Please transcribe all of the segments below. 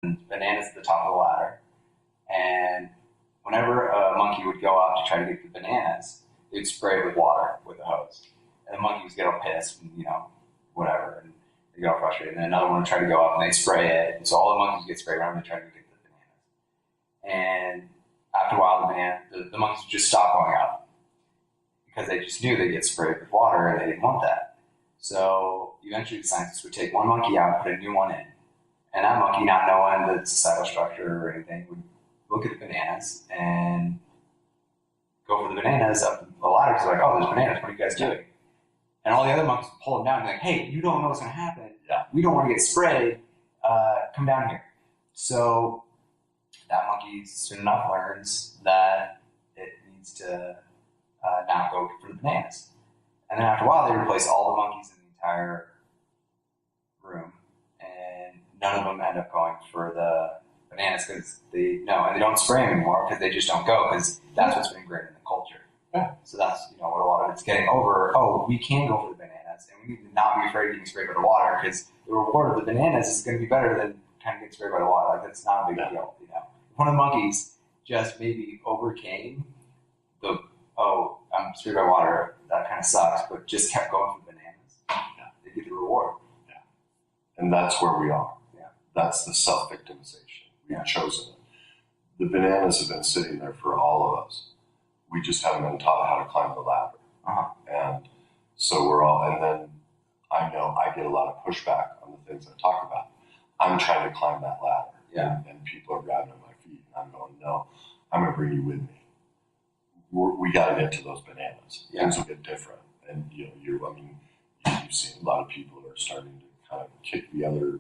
bananas at the top of the ladder. And whenever a monkey would go out to try to get the bananas, they'd spray it with water with a hose. And the monkey would get all pissed and, whatever. And they get all frustrated. And then another one would try to go up and they'd spray it. And so all the monkeys get sprayed around and they try to get the bananas. And after a while, the monkeys would just stop going up because they just knew they'd get sprayed with water and they didn't want that. So eventually the scientists would take one monkey out and put a new one in. And that monkey, not knowing the societal structure or anything, would look at the bananas and go for the bananas up the ladder because they're like, oh, there's bananas. What are you guys doing? And all the other monkeys would pull them down and be like, hey, you don't know what's going to happen. Yeah. We don't want to get sprayed. Come down here. So that monkey soon enough learns that it needs to not go for the bananas. And then after a while, they replace all the monkeys in the entire room, and none of them end up going for the bananas because they don't spray them anymore because they just don't go because that's what's been ingrained in the culture. Yeah. So that's what a lot of it's getting over. Oh, we can go for the bananas, and we need to not be afraid of getting sprayed by the water because the reward of the bananas is going to be better than kind of getting sprayed by the water. Like that's not a big deal. One of the monkeys just maybe overcame the I'm sprayed by water. That kind of sucks, but just kept going for bananas. Yeah. They get the reward. Yeah. And that's where we are. Yeah. That's the self-victimization. We've chosen it. The bananas have been sitting there for all of us. We just haven't been taught how to climb the ladder. Uh-huh. And so we're all, and then I know I get a lot of pushback on the things I talk about. I'm trying to climb that ladder. Yeah. And people are grabbing at my feet. And I'm going, no, I'm going to bring you with me. We got to get to those bananas. Yeah. Things will get different. And, you've seen a lot of people that are starting to kind of kick the other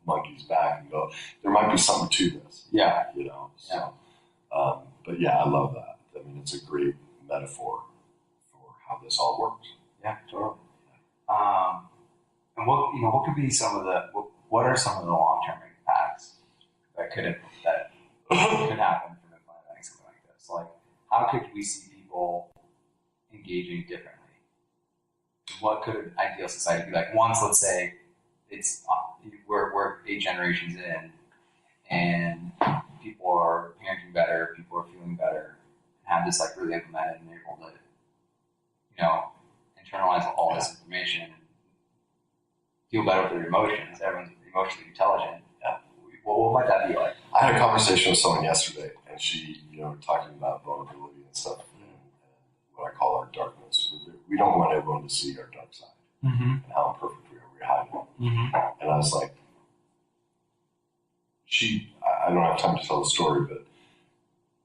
monkeys back and go, there might be something to this. Yeah. So, but yeah, I love that. I mean, it's a great metaphor for how this all works. Yeah, totally. And what could be what are some of the long-term impacts that could happen from implementing something like this? Like, how could we see people engaging differently? What could an ideal society be like? Once, let's say, we're 8 generations in, and people are parenting better, people are feeling better, have this really implemented, and they're able to, internalize all this information and feel better with their emotions. Everyone's emotionally intelligent. What might that be like? I had a conversation with someone yesterday, and she, talking about vulnerability and stuff, and what I call our darkness. We don't want everyone to see our dark side and how imperfect we are. We're hiding it. Mm-hmm. And I was like, I don't have time to tell the story, but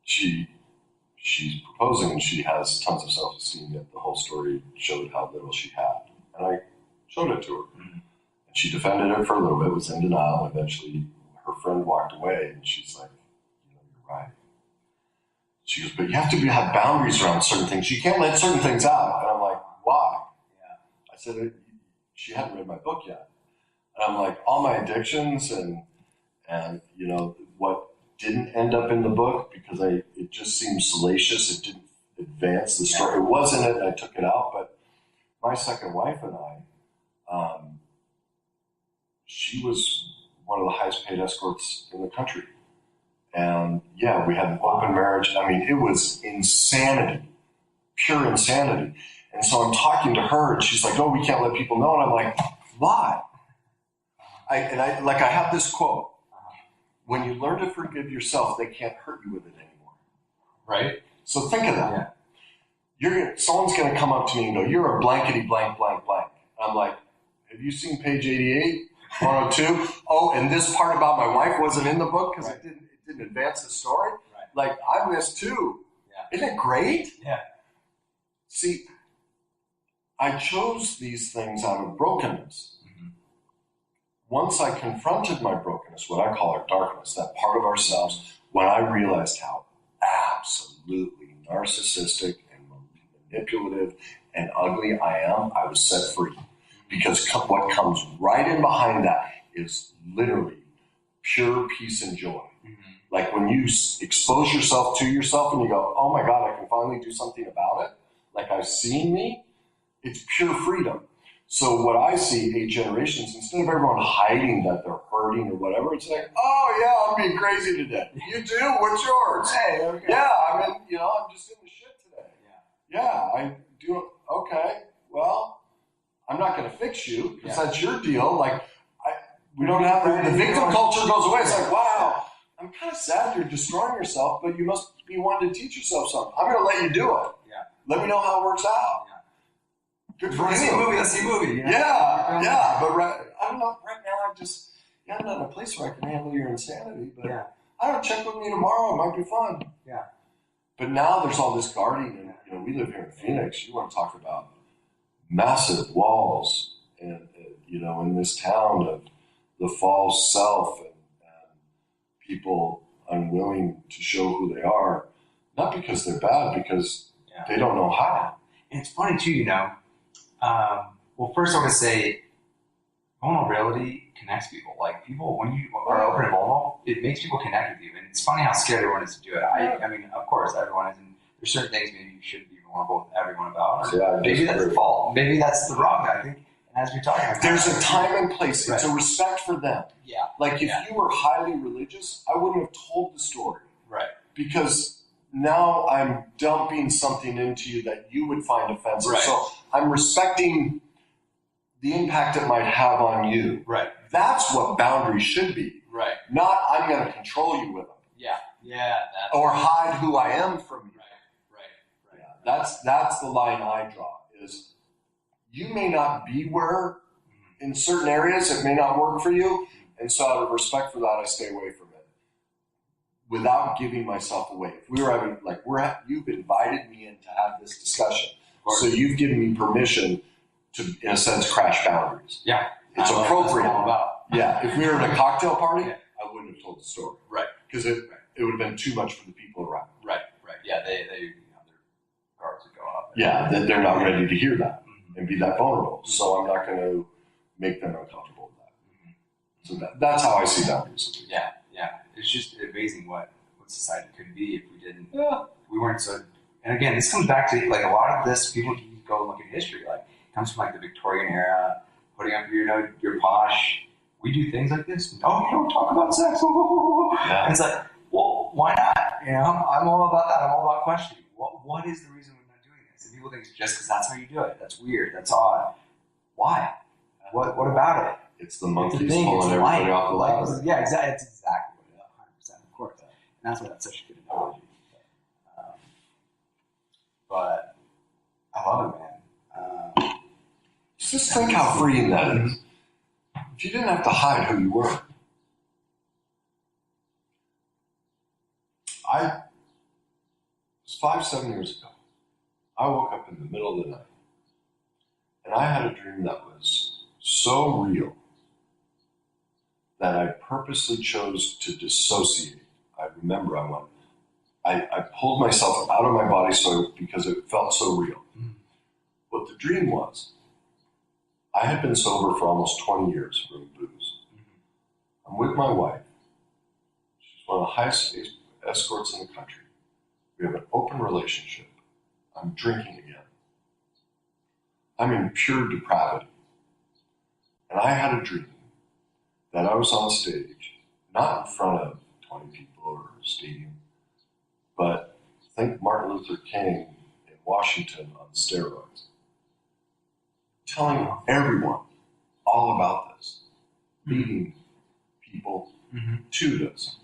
she's proposing and she has tons of self-esteem, yet the whole story showed how little she had. And I showed it to her. Mm-hmm. And she defended it for a little bit, was in denial, and eventually her friend walked away, and she's like, you're right. She goes, but you have to have boundaries around certain things. You can't let certain things out. And I'm like, why? Yeah. I said, she hadn't read my book yet. And I'm like, all my addictions and what didn't end up in the book because it just seemed salacious. It didn't advance the story. It was in it, and I took it out. But my second wife and I, she was one of the highest paid escorts in the country. And yeah, we had an open marriage. I mean, it was insanity, pure insanity. And so I'm talking to her, and she's like, "Oh, we can't let people know." And I'm like, "Why?" I have this quote: "When you learn to forgive yourself, they can't hurt you with it anymore." Right? So think of that. Yeah. Someone's gonna come up to me and go, "You're a blankety blank blank blank." I'm like, "Have you seen page 88, 102? Oh, and this part about my wife wasn't in the book because it didn't advance the story." Right. Like, I missed too. Yeah. Isn't it great? Yeah. See, I chose these things out of brokenness. Mm-hmm. Once I confronted my brokenness, what I call our darkness, that part of ourselves, when I realized how absolutely narcissistic and manipulative and ugly I am, I was set free. Because what comes right in behind that is literally pure peace and joy. Mm-hmm. Like when you expose yourself to yourself and you go, oh my God, I can finally do something about it. Like I've seen me. It's pure freedom. So what I see 8 generations, instead of everyone hiding that they're hurting or whatever, it's like, oh yeah, I'm being crazy today. You do? What's yours? Hey, okay. Yeah, I mean, I'm just in the shit today. Yeah, I do. Okay, well, I'm not going to fix you because that's your deal. Like, we don't have the victim culture goes away. It's like, wow, I'm kind of sad you're destroying yourself, but you must be wanting to teach yourself something. I'm going to let you do it. Yeah. Let me know how it works out. Good for you. See a movie, let's see a movie. Yeah. But I don't know. Right now, I'm not in a place where I can handle your insanity. But I don't check with me tomorrow. It might be fun. Yeah. But now there's all this guarding, and we live here in Phoenix. You want to talk about massive walls, and in this town of the false self and people unwilling to show who they are, not because they're bad, because they don't know how. And it's funny too, well, first I want to say vulnerability connects people. Like people, when you are open and vulnerable, it makes people connect with you. And it's funny how scared everyone is to do it. I mean, of course, everyone is. And there's certain things maybe you shouldn't be vulnerable with everyone about. Maybe that's the fault. Maybe that's the wrong. I think. And as we're talking about, there's a time and place. It's a respect for them. Yeah. Like if you were highly religious, I wouldn't have told the story. Right. Because now I'm dumping something into you that you would find offensive. Right. So I'm respecting the impact it might have on you. Right. That's what boundaries should be. Right. Not I'm going to control you with them. Yeah. Yeah. Or hide who I am from you. Right. Yeah, that's the line I draw. Is you may not be where in certain areas it may not work for you, and so out of respect for that, I stay away from it without giving myself away. If we were having you've invited me in to have this discussion, so you've given me permission to, in a sense, crash boundaries. Yeah, it's appropriate. Yeah, if we were at a cocktail party, I wouldn't have told the story. Right, because it would have been too much for the people around. Right. Yeah, they their guards would go up. Yeah, they're not ready to hear that and be that vulnerable. So I'm not going to make them uncomfortable with that. So that's how I see boundaries. Yeah. It's just amazing what society could be if we didn't. Yeah. We weren't so. And again, this comes back to like a lot of this. People can go and look at history. Like it comes from like the Victorian era, putting up your posh. We do things like this. Oh, you don't talk about sex. Yeah. And it's like, well, why not? I'm all about that. I'm all about questioning. What is the reason we're not doing this? And people think it's just because that's how you do it. That's weird. That's odd. Why? What about it? It's the monkeys pulling everybody off the ladder. Yeah, exactly. It's exactly what it is. 100%, of course. And that's why that's such a good analogy. But I love it, man. Just think how freeing that is. If you didn't have to hide who you were. It was 5-7 years ago. I woke up in the middle of the night and I had a dream that was so real that I purposely chose to dissociate. I remember I pulled myself out of my body because it felt so real. What the dream was, I had been sober for almost 20 years from booze. I'm with my wife. She's one of the highest escorts in the country. We have an open relationship. I'm drinking again. I'm in pure depravity. And I had a dream that I was on stage, not in front of 20 people or a stadium, but think Martin Luther King in Washington on steroids, telling everyone all about this, leading people to this.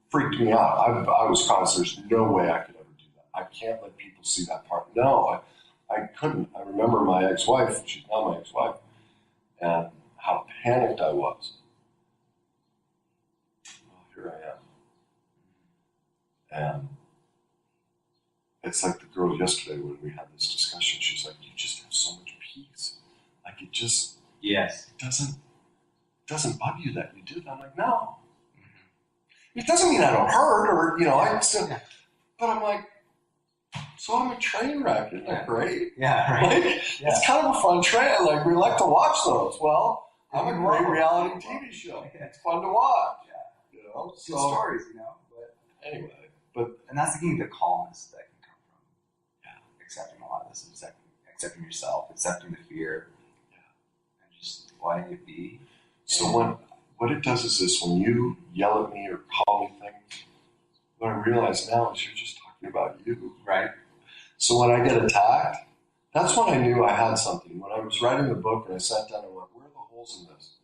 Freaked me out. I was conscious, there's no way I could ever do that. I can't let people see that part. No, I couldn't. I remember my ex-wife, she's now my ex-wife, and how panicked I was. Well, here I am. And it's like the girl yesterday when we had this discussion, she's like, you just have so much peace. Like it just doesn't bug you that you do that. I'm like, no. It doesn't mean I don't hurt or, I still, but I'm like, so I'm a train wreck. Isn't that great? Yeah, right. It's kind of a fun train. Like, we like to watch those. Well, I'm a great reality TV show. It's fun to watch. Yeah. Good stories, But anyway, and that's the key, the calmness that can come from accepting a lot of this, accepting yourself, accepting the fear. letting it be. So what it does is this: when you yell at me or call me things, what I realize now is you're just talking about you. Right. So when I get attacked, that's when I knew I had something. When I was writing the book and I sat down and went, where are the holes in this?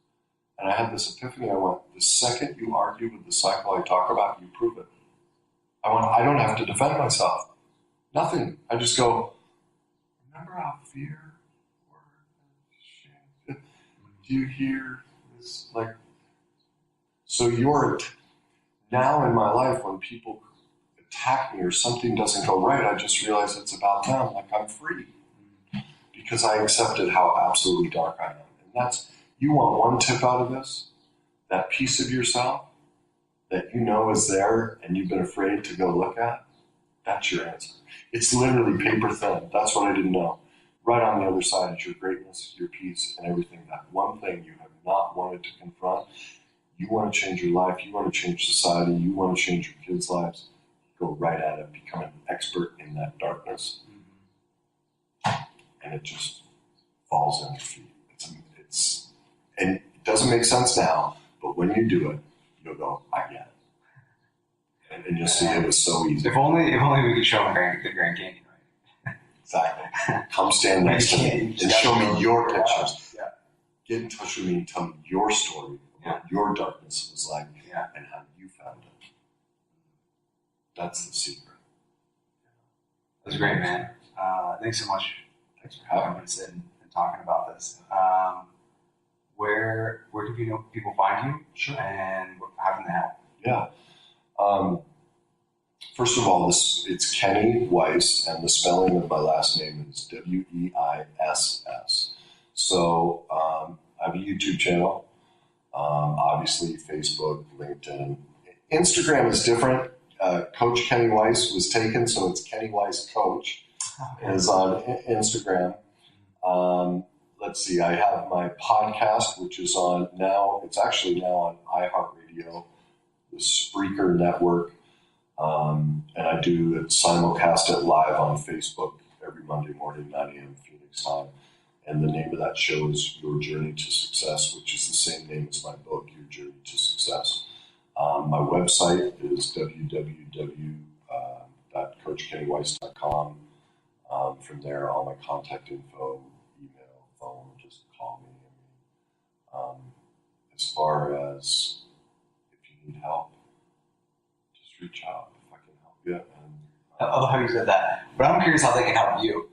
And I had this epiphany. I went, the second you argue with the cycle I talk about, you prove it. I went, I don't have to defend myself. Nothing. I just go, remember how fear or shame? Do you hear this? Like, so you're now in my life when people attack me or something doesn't go right, I just realize it's about them. Like, I'm free because I accepted how absolutely dark I am. And that's, you want one tip out of this, that piece of yourself that you know is there and you've been afraid to go look at, that's your answer. It's literally paper thin. That's what I didn't know. Right on the other side is your greatness, your peace, and everything. That one thing you have not wanted to confront. You want to change your life. You want to change society. You want to change your kids' lives. Go right at it. Become an expert in that darkness. And it just falls on your feet. And it doesn't make sense now, but when you do it, you'll go, I get it. And you'll see it was so easy. If only we could show them the Grand Canyon, right? Exactly. Come stand next to me and show me your pictures. Yeah. Get in touch with me and tell me your story, what your darkness was like, yeah. and how you found it. That's the secret. That was great, man. Thanks so much. Thanks for having me. And sitting and talking about this. Where do people find you? Sure. And how can they help? Yeah. First of all, it's Kenny Wiess, and the spelling of my last name is Weiss. So I have a YouTube channel, obviously Facebook, LinkedIn. Instagram is different. Coach Kenny Wiess was taken, so it's Kenny Wiess Coach is on Instagram. Let's see, I have my podcast, which is on now, it's actually now on iHeartRadio, the Spreaker Network. And I do it, simulcast it live on Facebook every Monday morning, 9 a.m. Phoenix time. And the name of that show is Your Journey to Success, which is the same name as my book, Your Journey to Success. My website is www.coachkennyweiss.com. From there, all my contact info, email, phone, just call me. As far as if you need help, just reach out if I can help you. And, I love how you said that. But I'm curious how they can help you.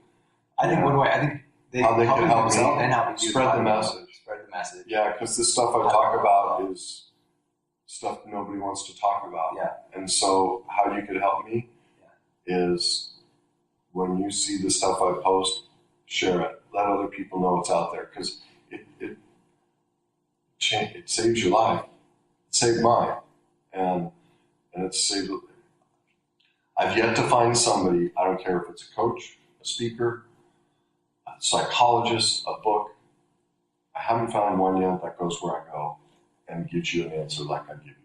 I think I think they how they can help themselves me and help you. spread the message. Spread the message. Yeah, because the stuff I talk about is stuff nobody wants to talk about. Yeah. And so how you could help me is when you see the stuff I post, share it. Let other people know it's out there, because it saves your life. It saved mine. And it saved. I've yet to find somebody, I don't care if it's a coach, a speaker, a psychologist, a book. I haven't found one yet that goes where I go and gives you an answer like I give you.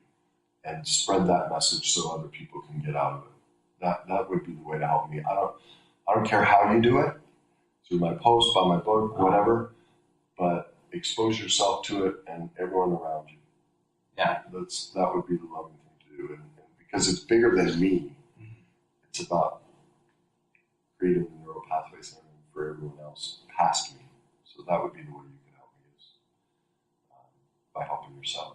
And spread that message so other people can get out of it. That would be the way to help me. I don't care how you do it, through my post, by my book, whatever, but expose yourself to it and everyone around you. Yeah. That would be the loving thing to do. And because it's bigger than me, it's about creating the neural pathways for everyone else past me. So that would be the way you can help me, is by helping yourself.